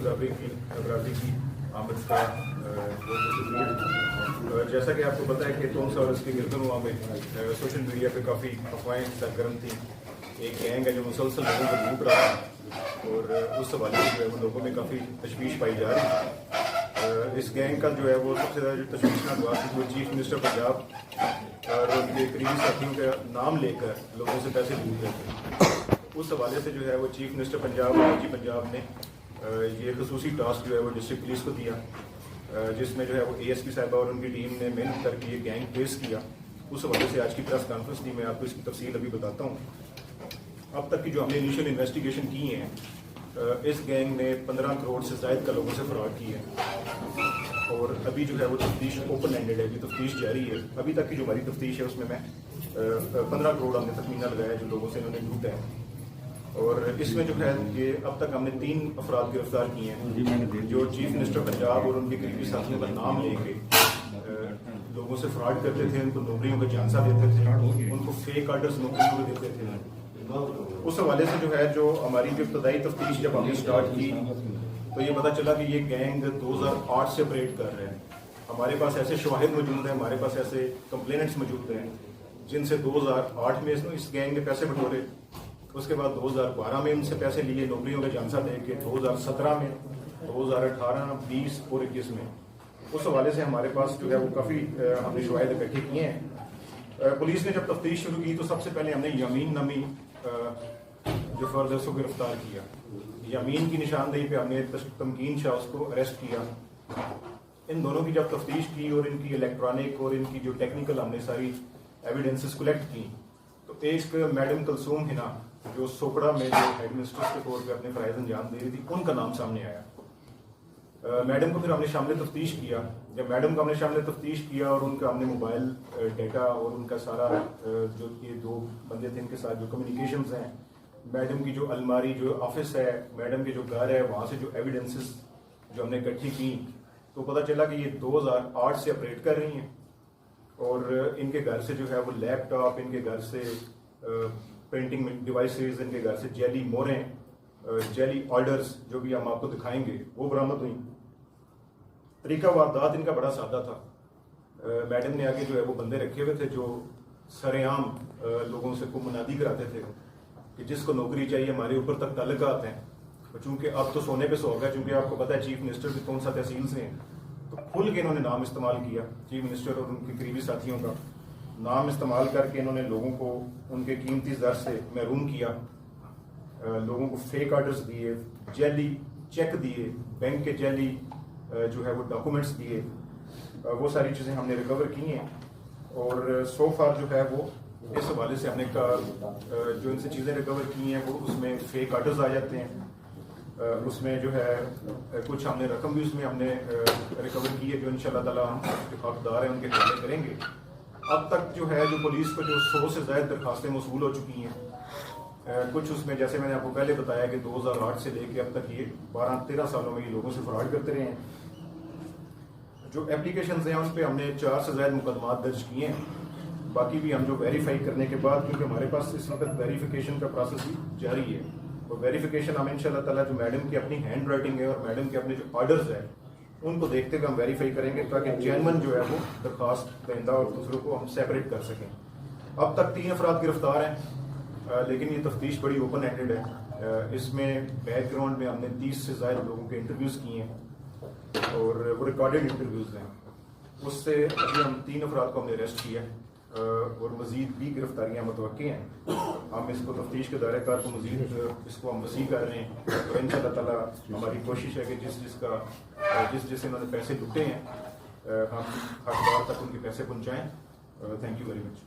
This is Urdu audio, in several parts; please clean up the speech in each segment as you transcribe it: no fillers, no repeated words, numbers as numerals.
برادری کی آمد کا جیسا کہ آپ کو پتہ ہے کہ تونسا اور اس کے گردنواں میں سوشل میڈیا پہ کافی افواہیں سرگرم تھیں. ایک گینگ ہے جو مسلسل لوگوں کو لوٹ رہا ہے اور اس حوالے سے جو ہے وہ لوگوں میں کافی تشویش پائی جا رہی ہے. اس گینگ کا جو ہے وہ سب سے زیادہ جو تشویشناک بات ہے وہ چیف منسٹر پنجاب اور ان کے قریبی ساتھیوں کا نام لے کر لوگوں سے پیسے لوٹ رہے تھے. اس حوالے سے جو ہے وہ چیف منسٹر پنجاب اور آئی جی پنجاب نے یہ خصوصی ٹاسک جو ہے وہ ڈسٹرکٹ پولیس کو دیا, جس میں جو ہے وہ اے ایس پی صاحبہ اور ان کی ٹیم نے محنت کر کے یہ گینگ ٹریس کیا. اس حوالے سے آج کی پریس کانفرنس دی, میں آپ کو اس کی تفصیل ابھی بتاتا ہوں. اب تک کی جو ہم نے انیشیل انویسٹیگیشن کی ہیں, اس گینگ نے 15 کروڑ سے زائد کا لوگوں سے فراڈ کی ہے اور ابھی جو ہے وہ تفتیش اوپن اینڈیڈ ہے, ابھی تفتیش جاری ہے. ابھی تک کی جو ہماری تفتیش ہے اس میں 15 کروڑ ہم نے تخمینہ لگایا ہے جو لوگوں سے انہوں نے لوٹا ہے. اور اس میں جو ہے یہ اب تک ہم نے 3 افراد گرفتار کیے ہیں جو چیف منسٹر پنجاب اور ان کے قریبی ساتھیوں کا نام لے کے لوگوں سے فراڈ کرتے تھے, ان کو نوکریوں کا جھانسا دیتے تھے, ان کو فیک آرڈرز نوکریوں کو دیتے تھے. اس حوالے سے جو ہے جو ہماری جو ابتدائی تفتیش جب ہم نے اسٹارٹ کی تو یہ پتہ چلا کہ یہ گینگ 2008 سے آپریٹ کر رہے ہیں. ہمارے پاس ایسے شواہد موجود ہیں, ہمارے پاس ایسے کمپلیننٹس موجود ہیں جن سے 2008 میں اس گینگ نے پیسے بٹورے, اس کے بعد 2012 میں ان سے پیسے لیے نوکریوں کا جھانسا دے کے, 2017 میں, 2018, 20 اور 21 میں. اس حوالے سے ہمارے پاس جو ہے وہ کافی ہم نے شواہد اکٹھے کیے ہیں. پولیس نے جب تفتیش شروع کی تو سب سے پہلے ہم نے یمین نامی جو فرد ہے اس کو گرفتار کیا. یمین کی نشاندہی پہ ہم نے تمکین شاہ اس کو اریسٹ کیا. ان دونوں کی جب تفتیش کی اور ان کی الیکٹرانک اور ان کی جو ٹیکنیکل ہم نے ساری ایویڈنسز کلیکٹ کی تو ایک میڈم کلثوم ہنا جو سوپڑا میں جو ہیڈ مسٹرس کے طور پہ اپنے فرائض انجام دے رہی تھی, ان کا نام سامنے آیا. میڈم کو پھر ہم نے شامل تفتیش کیا. جب میڈم کو ہم نے شامل تفتیش کیا اور ان کا ہم نے موبائل ڈیٹا اور ان کا سارا جو یہ 2 بندے تھے ان کے ساتھ جو کمیونیکیشنز ہیں, میڈم کی جو الماری جو آفس ہے, میڈم کے جو گھر ہے, وہاں سے جو ایویڈنسز جو ہم نے اکٹھی کی تو پتہ چلا کہ یہ 2008 سے آپریٹ کر رہی ہیں اور ان کے گھر سے جو ہے وہ لیپ ٹاپ, ان کے گھر سے پرنٹنگ ڈیوائسز, ان کے گھر سے جیلی موریں, جیلی آرڈرز جو بھی ہم آپ کو دکھائیں گے وہ برآمد ہوئیں. طریقہ واردات ان کا بڑا سادہ تھا. میڈم نے آگے جو ہے وہ بندے رکھے ہوئے تھے جو سر عام لوگوں سے کو منادی کراتے تھے کہ جس کو نوکری چاہیے ہمارے اوپر تک تعلقات ہیں. چونکہ اب تو سونے پہ سو گیا, چونکہ آپ کو پتہ ہے چیف منسٹر بھی کون سا تحصیل سے ہیں, تو کھل کے انہوں نے نام استعمال کیا. چیف منسٹر اور ان کے قریبی ساتھیوں کا نام استعمال کر کے انہوں نے لوگوں کو ان کے قیمتی زر سے محروم کیا, لوگوں کو فیک آرڈرز دیے, جیلی چیک دیے, بینک کے جیلی جو ہے وہ ڈاکومنٹس دیے. وہ ساری چیزیں ہم نے ریکور کی ہیں اور سو فار جو ہے وہ اس حوالے سے ہم نے جو ان سے چیزیں ریکور کی ہیں وہ اس میں فیک آرڈرز آ جاتے ہیں. اس میں جو ہے کچھ ہم نے رقم بھی اس میں ہم نے ریکور کی ہے جو انشاءاللہ تعالیٰ ہم حقدار ہیں ان کے حوالے کریں گے. اب تک جو ہے جو پولیس کو جو 100 سے زائد درخواستیں موصول ہو چکی ہیں. کچھ اس میں جیسے میں نے آپ کو پہلے بتایا کہ 2008 سے لے کے اب تک یہ 12-13 سالوں میں یہ لوگوں سے فراڈ کرتے رہے ہیں. جو اپلیکیشنز ہیں ان پہ ہم نے 4 سے زائد مقدمات درج کیے ہیں. باقی بھی ہم جو ویریفائی کرنے کے بعد, کیونکہ ہمارے پاس اس وقت ویریفیکیشن کا پروسیس بھی جاری ہے, اور ویریفیکیشن ہم انشاءاللہ تعالیٰ جو میڈم کی اپنی ہینڈ رائٹنگ ہے اور میڈم کے اپنے جو آرڈرز ہیں ان کو دیکھتے ہوئے ہم ویریفائی کریں گے تاکہ جینون جو ہے وہ درخواست دہندہ اور دوسروں کو ہم سیپریٹ کر سکیں. اب تک 3 افراد گرفتار ہیں, لیکن یہ تفتیش بڑی اوپن ہینڈیڈ ہے. اس میں بیک گراؤنڈ میں ہم نے 30 سے زائد لوگوں کے انٹرویوز کیے ہیں اور وہ ریکارڈڈ انٹرویوز ہیں. اس سے ابھی ہم 3 افراد کو ہم نے اریسٹ کیا ہے اور مزید بھی گرفتاریاں متوقع ہیں. ہم اس کو تفتیش کے دائرہ کار کو مزید اس کو ہم وسیع کر رہے ہیں اور انشاءاللہ تعالیٰ ہماری کوشش ہے کہ جس انہوں نے پیسے لوٹے ہیں ہم حقدار تک ان کے پیسے پہنچائیں. Thank you very much.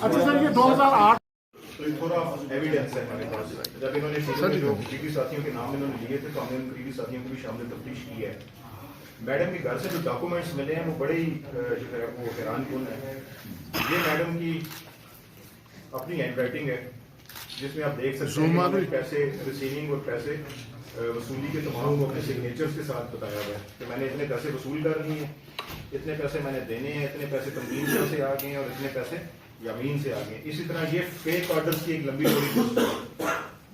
اچھا سر, یہ 2008 تو تھوڑا ایویڈنس ہے ہمارے پاس. جب انہوں نے جو قریبی ساتھیوں کے نام انہوں نے لیے تھے تو ہم نے ان قریبی ساتھیوں کو بھی شامل تفتیش کی ہے. میڈم کے گھر سے جو ڈاکومنٹس ملے ہیں وہ بڑے ہی جو ہے وہ حیران کن ہے. یہ میڈم کی اپنی ہینڈ رائٹنگ ہے جس میں آپ دیکھ سکتے ہیں کہ پیسے ریسیونگ اور پیسے وصولی کے تمام وہ اپنے سگنیچرز کے ساتھ بتایا ہوا ہے کہ میں نے اتنے پیسے وصول کر لیے ہیں, اتنے پیسے میں نے دینے ہیں, اتنے پیسے تمکین شاہ سے آ گئے ہیں اور اتنے پیسے یمین سے آ گئے. اسی طرح یہ فیک آرڈرز کی ایک لمبی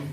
MP